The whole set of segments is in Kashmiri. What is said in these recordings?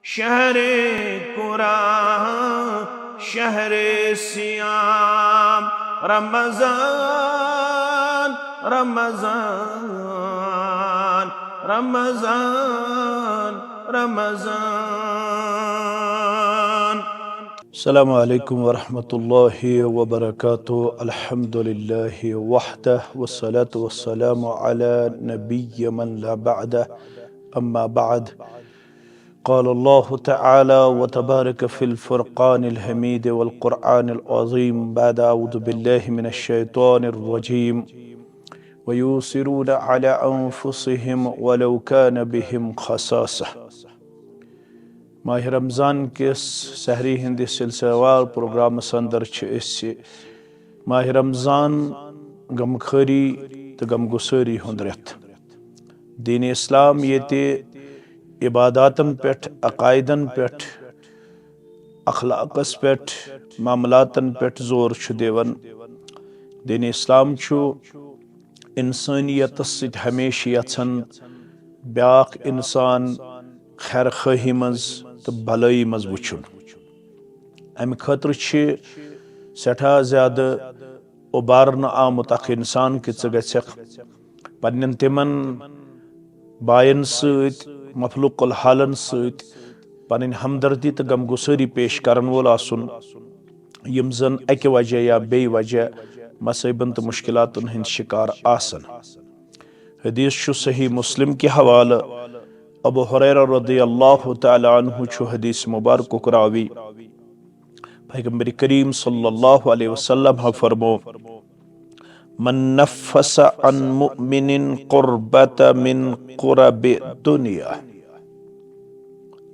शहरे कुरान शहरे सियाम रमजान रमजान रमजान रमजान। अस्सलामु अलैकुम वरहमतुल्लाहि वबरकातुहू। अल्हम्दुलिल्लाहि वहदह वस्सलातु वस्सलामु अला नबिय्य मन ला बअदह अम्मा बाद। क़ाल अल्लाहु तआला व तबारक फ़िल फ़ुरक़ानिल हमीद वल क़ुरआनिल अज़ीम बाद अऊज़ु बिल्लाहि मिनश शैतानिर रजीम व युसिरूना अला अनफुसिहिम वलौ कान बिहिम ख़सासा। माह रमज़ान किस सहरी हिंद सिलसिलेवार प्रोग्रामस अंदर माह रमज़ान गमखरी तो गमगुसारी हुंद रेत। दीन इस्लाम ये इबादातन पेट अकायदन पेट अखलाकस पेट मामलातन पेट जोर देवन। दीन इस्लाम इंसानियतस सत हमेशा यछन ब्याख इंसान खैर खाही मज तो भलाई मज वुचुन। अमि खतर सठा ज्यादा उबारन आमुत अख इंसान कि ज़ गछख पन्नन तिमन बायन सत मफलुकुल हालन सत पन्नी हमदर्दी तो गमगुसारी पेश करन वोल आसुन यम जन अकि वजह या बे वजह मसैबन तो मुश्किलातन हिंद शिकार आसन। हदीस सही मुस्लिम के हवाला अबू हुरैरा रज़ियल्लाहु तआला अन्हु हदीस मुबारक रावी पैगंबर करीम सल्लल्लाहु अलैहि वसल्लम फरमो मन नफ़्फ़स अन मुमिनिन क़ुर्बत मिन क़ुरबि दुनिया।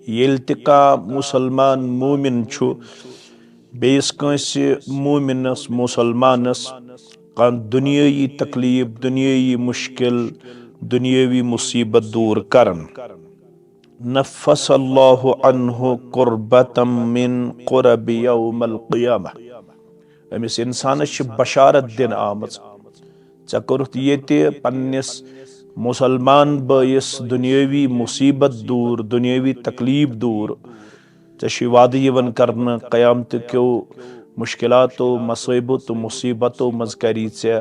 येल्तिका मुसलमान मोमिन बेस कंसे मोमिनस मुसलमानस कान दुनियाई तकलीफ दुनियाई मुश्किल दुनियावी मुसीबत दूर करन नफ़्फ़सल्लाहु अन्हु क़ुर्बतम मिन क़ुरबि यौमल क़ियामह। अमिस इंसानस बशारत दिन आमज ज़े कोरुथ येते पन्निस मुसलमान बयस दुनियावी मुसीबत दूर दुनियावी तकलीफ दूर ज़े वाद यवन करन क़यामत क्यो मुश्किलातो मसैबो तो मुसीबतों मज करी ज़े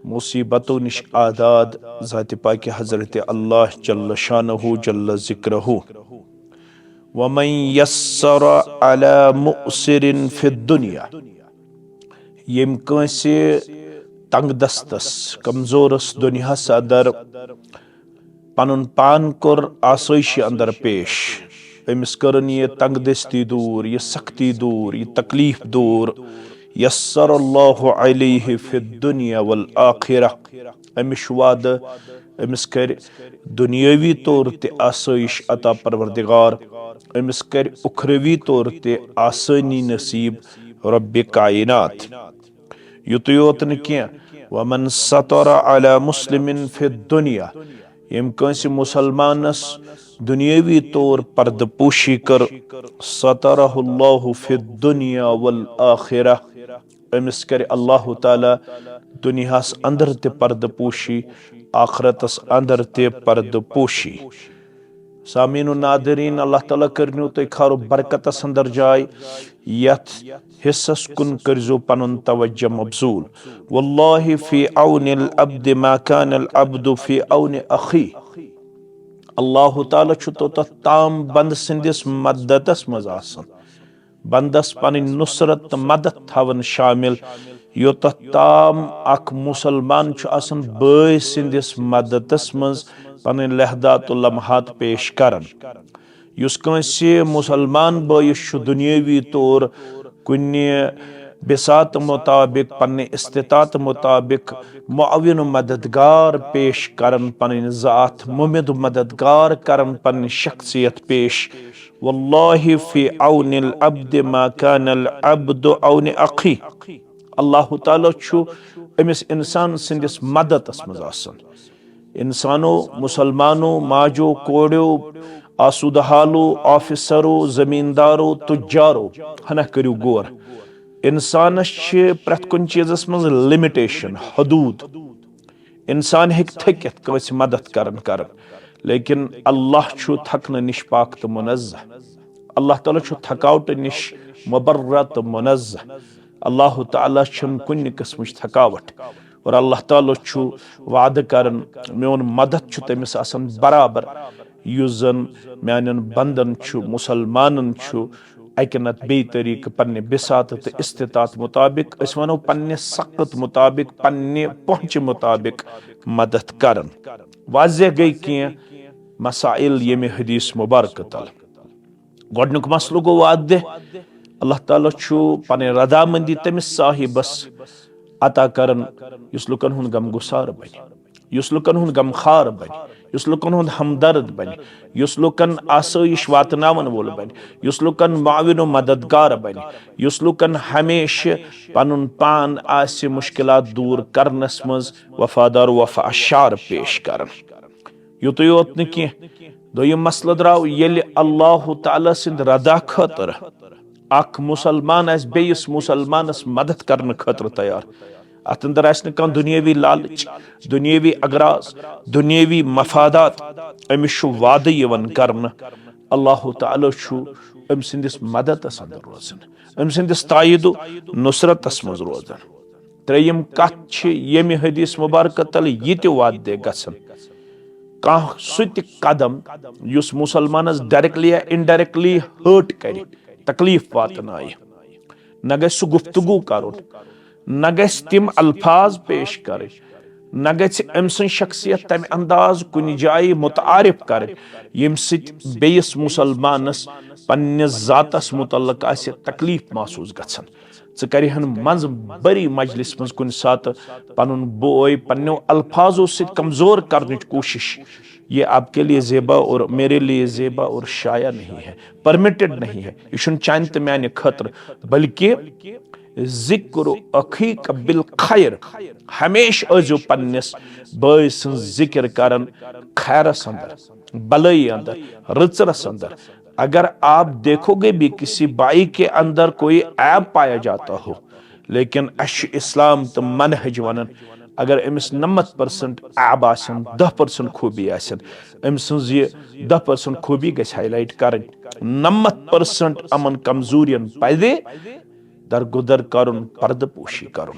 मुसीबतों निश आदाद ज़ात पाक हज़रत अल्लाह जल्ल शानहु जल्ल ज़िक्रहु। वमन यस्सर अला मुअसिरिन फ़िद दुनिया। यम कंसे तंग दस्तस कमजोरस दुनियास अंदर पनुन पान कोर आसोइश अंदर पेश अमिस करन ये तंग दस्ती दूर ये सख्ती दूर ये तकलीफ दूर यस्सरल्लाहु अलैहि फ़िद दुनिया वल आखिरह। अमिश वाद अमिस कर दुनियावी तौर ते आसोइश अता परवरदिगार अमिस कर उखरवी तौर ते आसानी नसीब रब्बे कायनात। युत योत न क्या वमन सतर अला मुस्लिमिन फ़िद दुनिया। यम कंसे मुसलमानस दुनियावी तौर पर्दपोशी कर सतरहुल्लाहु फ़िद दुनिया वल आखिरह। अमिस कर अल्लाह ताला दुनियास अंदर ते पर्दपोशी आखरतस अंदर ते पर्दपोशी। सामीन नादरीन अल्लाह ताला करनु तो खारो बरकतस अंदर जाय यथ हिस्सस कुन करजो पनुन तवज्जो मबजूल। वल्लाहि फी औनिल अब्द मा कानल अब्दु फी औनि अखी। अल्लाह ताला तो ताम बंद सिंदिस मददस मज आसन बंदस पनी नुसरत मदद थवन शामिल योत ताम अख मुसलमान आसन बय सिंदिस मददस मज पन लहदात लम्हात पेश करन। युस कंसे मुसलमान बयस दुनियावी तौर कुन्ने बिसात मुताबिक पन्ने इस्तितात मुताबिक मुअविन मददगार पेश करन पन ज़ात मुमिद मददगार करन पन शख्सियत पेश। वल्लाहि फी औनिल अब्द मा कानल अब्दु औनि अखी। अल्लाह ताला अमिस इंसान सिंदिस मददस मज आसन। इंसानो मुसलमानो माजो कोड़ो आसुदहालो ऑफिसरो जमींदारो तुजारो हना करू गौर इंसानस प्रत कुन चीजस मज लिमिटेशन हदूद। इंसान हेक थकित कंस मदद करन लेकिन अल्लाह छु थकन निश पाक तो मुनज़्ज़ह। اللہ تعالیٰ چھُ تھکاوٹہٕ نِش مبرہ تہٕ منزہ اللہ تعالیٰ چھُنہٕ کُنہِ قٕسمٕچ تھکاوٹ اور اللہ تعالیٰ چھُ وعدٕ کران میون مدد چھُ تٔمِس آسان برابر یُس زن میانٮ۪ن بنٛدن چھُ مُسلمانن چھُ اکہِ نتہٕ بیٚیہِ طریٖقہٕ پننہِ بِساطہٕ تہٕ استطاعت مُطابق أسۍ ونو پننہِ سخت مُطابق پننہِ پہنچہِ مُطابق مدد کران واضح گٔے کینٛہہ مسائل ییٚمہِ حدیث مبارکہٕ تل گۄڈنیُک مسلہٕ گوٚو واضح اللہ تعالیٰ چھُ پنٕنۍ رضامندی تٔمِس صاحبس عطا کران یُس لُکن ہُنٛد غم گُسار بنہِ یُس لُکن ہُنٛد غم خار بنہِ یُس لُکن ہُنٛد ہمدرد بنہِ یُس لُکن آسٲیِش واتناون وول بنہِ یُس لُکن معاوِن و مددگار بنہِ یُس لُکن ہمیشہِ پنُن پان آسہِ مُشکلات دوٗر کرنس منٛز وفادار وفا شار پیش کران یُتُے یوت نہٕ کینٛہہ دوٚیِم مسلہٕ درٛاو ییٚلہِ اللہ تعالیٰ سٕنٛدِ رضا خٲطرٕ اکھ مُسلمان آسہِ بیٚیِس مُسلمانس مدد کرنہٕ خٲطرٕ تیار اتھ انٛدر آسہِ نہٕ کانٛہہ دُنیٲوی لالٕچ دُنیٲوی اغراض دُنیٲوی مفادات أمِس چھُ وعدٕ یِوان کرنہٕ اللہ تعالیٰ چھُ أمۍ سٕنٛدِس مددس انٛدر روزان أمۍ سٕنٛدِس تایِدُ نُصرتس منٛز روزان ترٛیٚیِم کتھ چھِ ییٚمہِ حدیث مبارکہٕ تل یہِ تہِ واضح گژھان کانٛہہ سُہ تہِ قدم یُس مُسلمانس ڈایریکٹلی یا انڈایریکٹلی ہٲٹ کرِ تکلیف واتنایہِ نہ گژھِ سُہ گفتگو کرُن نہ گژھِ تِم الفاظ پیش کرٕنۍ نہ گژھِ أمۍ سٕنٛز شخصیت تمہِ انداز کُنہِ جایہِ متعارف کرٕنۍ ییٚمہِ سۭتۍ بیٚیِس مُسلمانس پننِس ذاتس متعلق آسہِ تکلیف محسوٗس گژھان ژٕ کرِہن منٛزٕ بٔری مجلس منٛز کُنہِ ساتہٕ پنُن بوے پننیو الفاظو سۭتۍ کمزور کرنٕچ کوٗشش یہ آپ کے لیے زیبا اور میرے لیے زیبا اور شایع نہیں ہے پرمٹڈ نہیں ہے یہ چھُنہٕ چانہِ تہٕ میانہِ خٲطرٕ بلکہ ذکر اخیک بالخیر ہمیشہ ٲسۍزیو پننِس بٲے سٕنٛز ذکر کران خیرس اندر بلٲیی اندر رٕژرس اندر اگر آپ دیکھو گے بھی کسی بھائی کے اندر کوئی عیب پایا جاتا ہو لیکن اَسہِ چھُ اسلام تہٕ منہج ونان اگر أمِس 90% عیب آسن 10% خوٗبی آسن أمۍ سٕنٛز یہِ 10% خوٗبی گژھِ ہائی لایٹ کرٕنۍ 90% یِمن کمزورین پزِ درگُدر کرُن پردٕ پوشی کرُن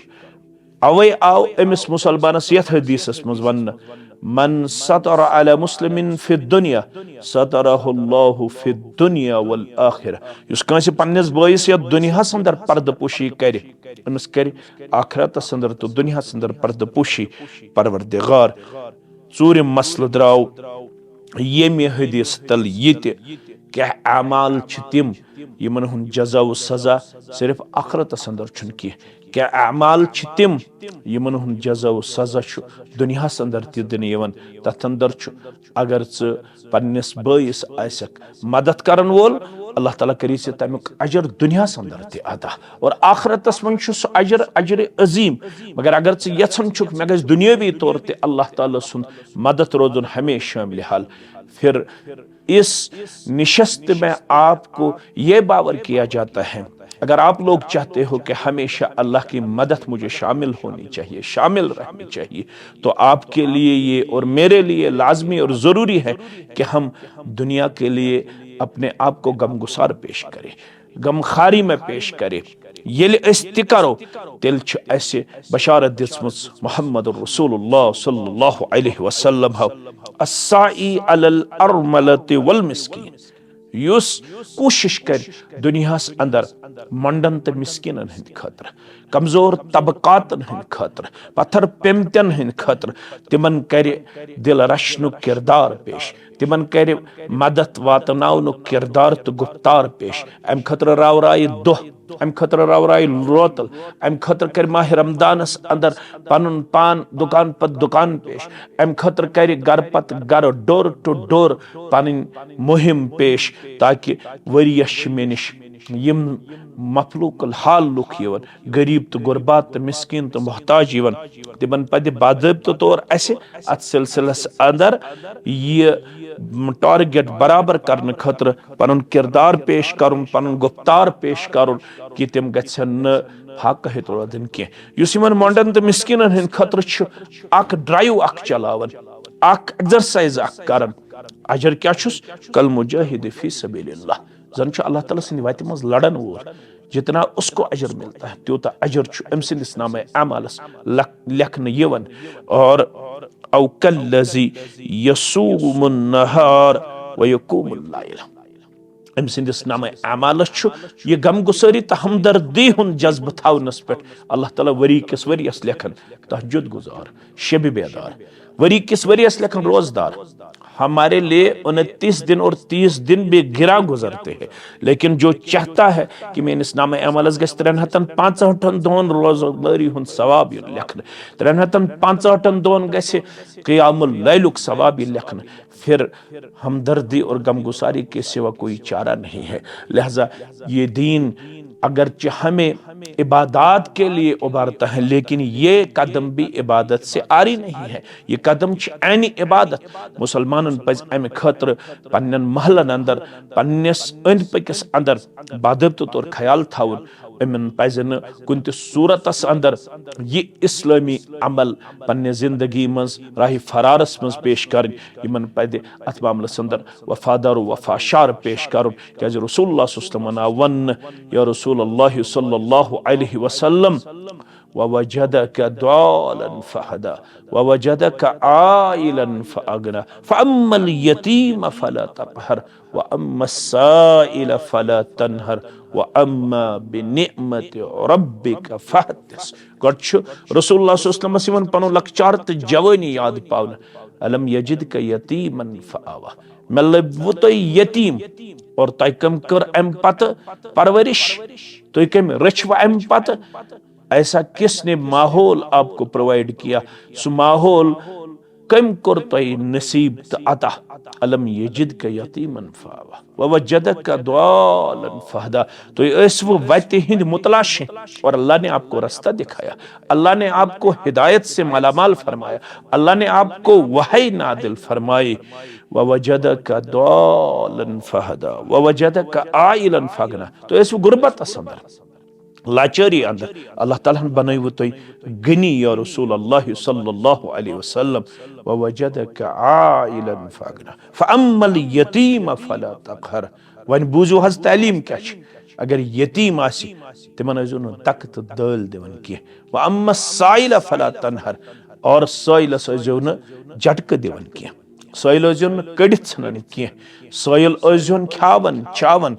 اوے آو أمِس مُسلمانس یتھ حدیثس منٛز وننہٕ من ستر علی مسلمن فی الدنیا سترہ اللہ فی الدنیا والآخرہ یُس کٲنٛسہِ پننِس بٲیِس یتھ دُنیاہس اندر پردٕ پوشی کرِ أمِس کرِ آخرتس اندر تہٕ دُنیاہس اندر پردٕ پوشی پروردگار ژوٗرِم مسلہٕ درٛاو ییٚمہِ حدیث تل یہِ تہِ کینٛہہ اعمال چھِ تِم یِمن ہُنٛد جزا و سزا صرف آخرتس اندر چھُنہٕ کینٛہہ کینٛہہ اعمال چھِ تِم یِمن ہُنٛد جزا و سزا چھُ دُنیاہس اندر تہِ دِنہٕ یِوان تتھ اندر چھُ اگر ژٕ پننِس بٲیِس آسکھ مدد کرن وول اللہ تعالیٰ کری ژےٚ تمیُک اجر دُنیاہس اندر تہِ عطا اور آخرتس منٛز چھُ سُہ اجر عظیٖم مگر اگر ژٕ یژھان چھُکھ مےٚ گژھِ دُنیٲوی طور تہِ اللہ تعالیٰ سُنٛد مدد روزُن ہمیشہ شاملِ حال پھر اس نشست میں آپ کو یہ باور کیا جاتا ہے اگر آپ لوگ چاہتے ہو کہ ہمیشہ اللہ کی مدد مجھے شامل ہونی چاہیے شامل رہنی چاہیے تو آپ کے لیے یہ اور میرے لیے لازمی اور ضروری ہے کہ ہم دنیا کے لیے اپنے آپ کو غم گسار پیش کریں غم خاری میں پیش کرے ییٚلہِ أسۍ تہِ کرو تیٚلہِ چھِ اَسہِ بشارت دِژمٕژ محمد رسول اللہ صلی اللہ علیہ وسلم الساعی علی الارملۃ والمسکین یُس کوٗشش کرِ دُنیاہس اندر منڈن تہٕ مسکیٖنن ہٕنٛدِ خٲطرٕ کمزور طبقاتن ہٕنٛدِ خٲطرٕ پتھر پیمتٮ۪ن ہٕنٛدِ خٲطرٕ تِمن کرِ دل رچھنُک کردار پیش تِمن کرِ مدد واتناونُک کردار تہٕ گُفتار پیش امہِ خٲطرٕ راورایہِ دۄہ امہِ خٲطرٕ راورایہِ روتل امہِ خٲطرٕ کرِ ماہِ رمضانس اندر پنُن پان دُکان پتہٕ دُکان پیش امہِ خٲطرٕ کرِ گرٕ پتہٕ گرٕ ڈور ٹُو ڈور پنٕنۍ مُہم پیش تاکہِ ؤرۍیس چھِ مےٚ نِش یِم مفلوق الحال لُکھ یِوان غریٖب تہٕ غُربات تہٕ مسکیٖن تہٕ محتاج یِوان تِمن پزِ باضٲبطہٕ طور اسہِ اتھ سلسلس اندر یہِ ٹارگیٹ برابر کرنہٕ خٲطرٕ پنُن کردار پیش کرُن پنُن گفتار پیش کرُن کہِ تِم گژھن نہٕ فاقہٕ ہیٚتھ روزٕنۍ کینٛہہ یُس یِمن مۄنڈن تہٕ مسکیٖنن ہٕنٛدِ خٲطرٕ چھُ اکھ ڈرایو اکھ چلاوان اکھ ایگزرسایز اکھ کران اجر کیاہ چھُس کل مجاہد فی سبیل اللہ زن چھُ اللہ تعالیٰ سٕنٛدِ وتہِ منٛز لڑن وول جتنا उसको अजर मिलता है त्योٗتاہ अजर چھُ أمۍ سٕنٛدِس नामे अमालس लेखنہٕ یِوان और او کالذی یصوم النہار ویقوم الليل أمۍ سٕنٛدِس نامے اعمالس چھُ یہِ غم گُسٲری تہٕ ہمدردی ہُنٛد جذبہٕ تھاونس پٮ۪ٹھ اللہ تعالیٰ ؤری کِس ؤرۍیس لیکھان تہجد گزار شب بیدار ؤری کِس ؤرۍیس لیکھان روزدار ہمارے لیے 29 दिन और 30 दिन भी गिरा गुजरते हैं लेकिन जो चाहता है कि میٲنِس نامے اعمالس گژھِ 365 دۄہن روزدٲری ہُنٛد ثواب یُن لیکھنہٕ 365 دۄہن گژھِ قیام اللیلُک ثواب یہِ لیکھنہٕ پھر ہمدردی اور غم گساری کے سوا کوئی چارہ نہیں ہے لہذا یہ دین اگرچہ ہمیں عبادات کے لیے ابھارتا ہے لیکن یہ قدم بھی عبادت سے آری نہیں ہے یہ قدم عین عبادت مسلمانن پز امہ خاطر پنن محلن اندر پنس اند پکس اندر باضابطہ طور خیال تھاون امن پز کن تہ صورتس اندر یہ اسلامی عمل پنہ زندگی مز راہ فرارس مز پیش کرن یمن پز اتھ معاملس اندر وفادار و وفاشار پیش کرن کیاز رسول اللہ صلی اللہ علیہ وسلم ون یا رسول اللہ صلی اللہ علیہ وسلم ووجدك ضالا فهدى ووجدك عائلا فأغنى فأما اليتيم فلا تقهر وأما السائل فلا تنهر وأما بنعمة ربك فحدث گۄڈٕ چھُ رسول اللہ صلی اللہ علیہ وسلم پنُن لۄکچار تہٕ جوانی یاد پاونہٕ الم یجدک یتیما فآوى مےٚ لبوٕ تۄہہِ یتیٖم اور تۄہہِ کٔم کٔر امہِ پتہٕ پرورش تُہۍ کٔمۍ رٔچھوٕ امہِ پتہٕ ایسا کس نے ماحول آپ کو پرووائڈ کیا سو ماحول کم کور تۄہہِ نصیب تہٕ عطا الم یجدک یتیما فآوى ووجدک ضالا فہدى تُہۍ ٲسوٕ وتہِ ہٕنٛدۍ متلاشی اور اللہ نے آپ کو راستہ دکھایا اللہ نے آپ کو ہدایت سے مالا مال فرمایا اللہ نے آپ کو وحی نادل فرمائی ووجدک ضالا فہدى ووجدک عائلا فأغنى تُہۍ ٲسوٕ غربتس اندر لاچٲری اندر اللہ تعالیٰ ہن بنٲوٕ تۄہہِ غنی یا رسول اللہ صلی اللہ علیہ وسلم ووجدک عائلا فأغنى فأما اليتیم فلا تقہر وۄنۍ بوٗزِو حظ تعلیٖم کیاہ چھِ اگر یتیٖم آسہِ تِمن ٲسۍزیو نہٕ دکہٕ تہٕ دٲلۍ دِوان کینٛہہ وأما السائل فلا تنہر اور سٲیلس ٲسۍزیو نہٕ جٹکہٕ دِوان کینٛہہ سٲیل ٲسۍزیو نہٕ کٔڑِتھ ژھٕنان کینٛہہ سٲیل ٲسۍزیون کھیاون چاون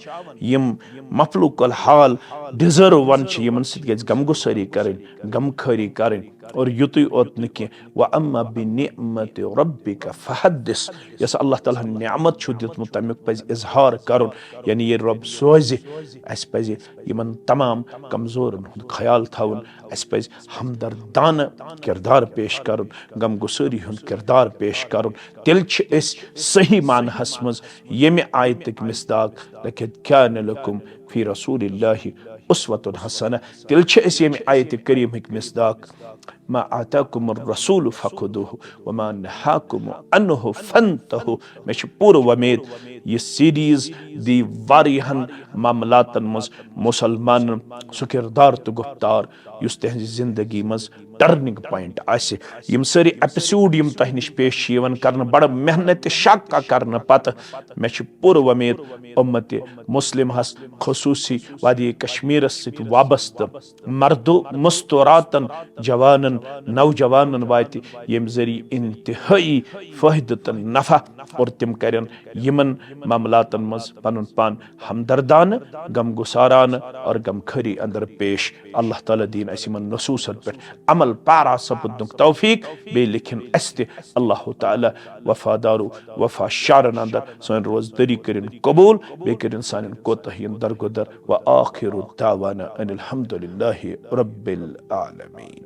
یِم مفلوق الحال ڈِزٲرٕون چھِ یِمن سۭتۍ گژھِ غم گُسٲری کرٕنۍ غم خٲری کرٕنۍ اور یُتُے اوت نہٕ کینٛہہ وأما بنعمت ربک فحدث یۄس اللہ تعالیٰ ہن نعمت چھُ دیُتمُت تمیُک پزِ اظہار کرُن یعنی ییٚلہِ رۄب سوزِ اسہِ پزِ یِمن تمام کمزورن ہُنٛد خیال تھاوُن اسہِ پزِ ہمدردانہٕ کردار پیش کرُن غم گُسٲری ہُنٛد کردار پیش کرُن تیٚلہِ چھِ أسۍ صحیح معنہس منٛز ییٚمہِ آیتٕکۍ مصداق لقد كان لكم في رسول الله أسوة حسنة تیٚلہِ چھِ أسۍ ییٚمہِ آیتہِ کریٖمٕکۍ مصداق ما آتاكم الرسول فخذوه وما نهاكم عنه فانتهوا مےٚ چھِ پوٗرٕ وۄمید یہِ سیریٖز دی واریاہن معاملاتن منٛز مُسلمانن سُہ کردار تہٕ گُفتار یُس تہنٛزِ زندگی منٛز ٹرننگ پوینٹ آسہِ یِم سٲری ایپسوڈ یِم تۄہہِ نِش پیش چھِ یِوان کرنہٕ بڑٕ محنت شاقہ کرنہٕ پتہٕ مےٚ چھِ پوٗرٕ وۄمید اُمتِ مُسلِمہس خصوٗصی وادی کشمیٖرس سۭتۍ وابستہٕ مردو مستوراتن جوانن نوجوانن واتہِ ییٚمہِ ذٔریعہٕ انتہٲیی فٲیدٕ تہٕ نفع اور تِم کرن یِمن معاملاتن منٛز پنُن پان ہمدردانہٕ غم گسارانہٕ اور غم خٲری اندر پیش اللہ تعالیٰ دِیِن اسہِ یِمن نصوٗصن پٮ۪ٹھ عمل پارا سپدنُک توفیق بیٚیہِ لیکھِن اسہِ تہِ اللہ تعالیٰ وفادارو وفاشارن اندر سٲنۍ روزدٲری کٔرِن قبوٗل بیٚیہِ کٔرِن سانٮ۪ن کوتاہین درگُدر وآخر دعوانا ان الحمد للہ رب العالمین.